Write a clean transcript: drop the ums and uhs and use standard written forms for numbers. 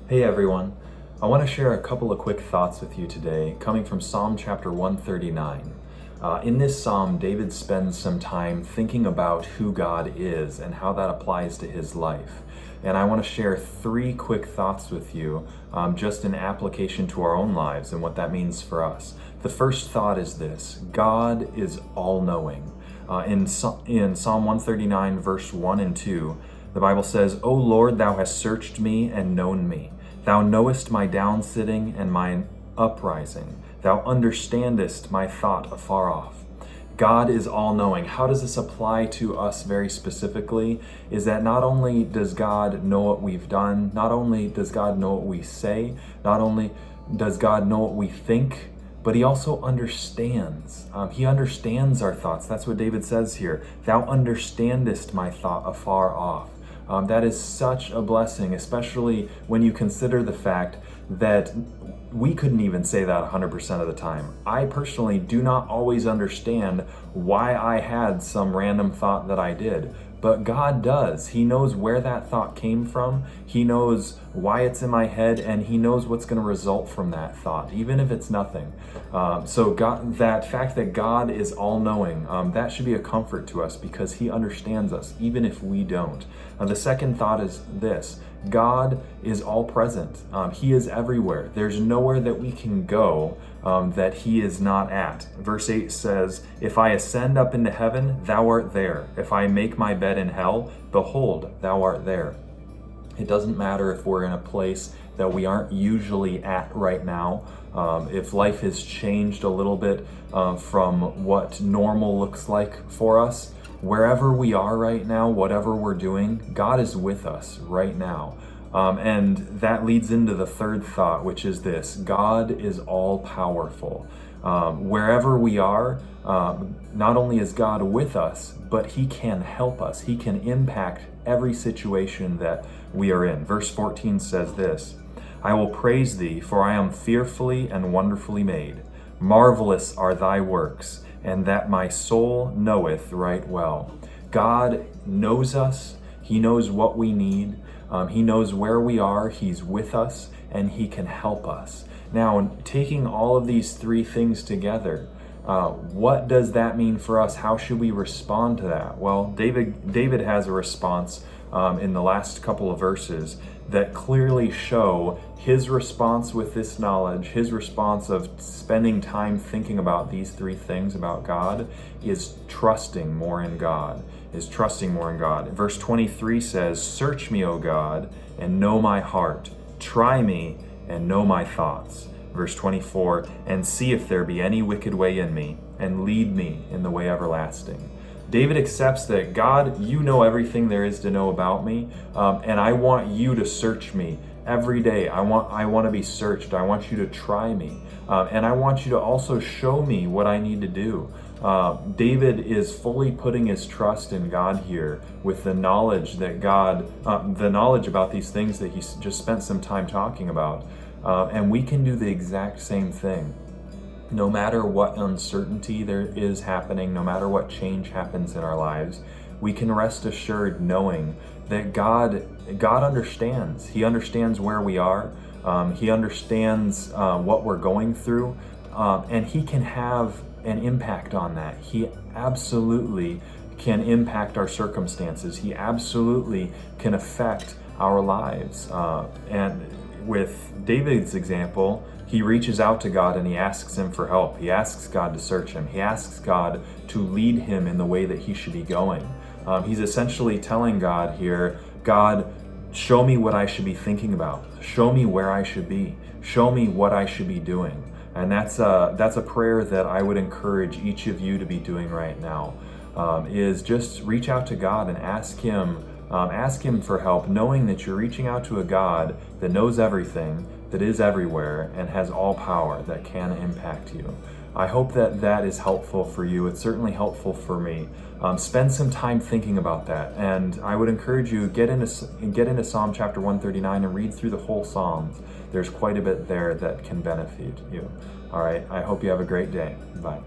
Hey everyone, I want to share a couple of quick thoughts with you today, coming from Psalm chapter 139. In this psalm, David spends some time thinking about who God is and how that applies to his life. And I want to share three quick thoughts with you, just in application to our own lives and what that means for us. The first thought is this: God is all-knowing. In Psalm 139, verse 1 and 2, the Bible says, "O Lord, thou hast searched me and known me. Thou knowest my downsitting and mine uprising. Thou understandest my thought afar off." God is all-knowing. How does this apply to us very specifically? Is that not only does God know what we've done, not only does God know what we say, not only does God know what we think, but he also understands. He understands our thoughts. That's what David says here. Thou understandest my thought afar off. That is such a blessing, especially when you consider the fact that we couldn't even say that 100% of the time. I personally do not always understand why I had some random thought that I did, but God does. He knows where that thought came from. He knows why it's in my head, and he knows what's going to result from that thought, even if it's nothing. So God, that fact that God is all-knowing, that should be a comfort to us because he understands us, even if we don't. The second thought is this: God is all-present. He is everywhere. There's nowhere that we can go that he is not at. Verse 8 says, "If I ascend up into heaven, thou art there. If I make my bed in hell, behold, thou art there." It doesn't matter if we're in a place that we aren't usually at right now. If life has changed a little bit from what normal looks like for us, wherever we are right now, whatever we're doing, God is with us right now. And that leads into the third thought, which is this: God is all powerful. Wherever we are, not only is God with us, but he can help us. He can impact every situation that we are in. Verse 14 says this: "I will praise thee, for I am fearfully and wonderfully made. Marvelous are thy works, and that my soul knoweth right well." God knows us. He knows what we need. He knows where we are. He's with us, and he can help us. Now, taking all of these three things together, what does that mean for us? How should we respond to that? Well, David has a response in the last couple of verses that clearly show his response with this knowledge. His response of spending time thinking about these three things about God is trusting more in God. Verse 23 says, "Search me, O God, and know my heart. Try me and know my thoughts." Verse 24, "And see if there be any wicked way in me, and lead me in the way everlasting." David accepts that, God, you know everything there is to know about me, and I want you to search me every day. I want to be searched. I want you to try me, and I want you to also show me what I need to do. David is fully putting his trust in God here with the knowledge that the knowledge about these things that he just spent some time talking about. And we can do the exact same thing. No matter what uncertainty there is happening, no matter what change happens in our lives, we can rest assured knowing that God understands. He understands where we are. He understands what we're going through, and he can have an impact on that. He absolutely can impact our circumstances. He absolutely can affect our lives. And with David's example, he reaches out to God and he asks him for help. He asks God to search him. He asks God to lead him in the way that he should be going. He's essentially telling God here, God, show me what I should be thinking about. Show me where I should be. Show me what I should be doing. And that's a prayer that I would encourage each of you to be doing right now, is just reach out to God and ask him for help, knowing that you're reaching out to a God that knows everything, that is everywhere, and has all power that can impact you. I hope that is helpful for you. It's certainly helpful for me. Spend some time thinking about that, and I would encourage you, get into Psalm chapter 139 and read through the whole Psalms. There's quite a bit there that can benefit you. All right, I hope you have a great day. Bye.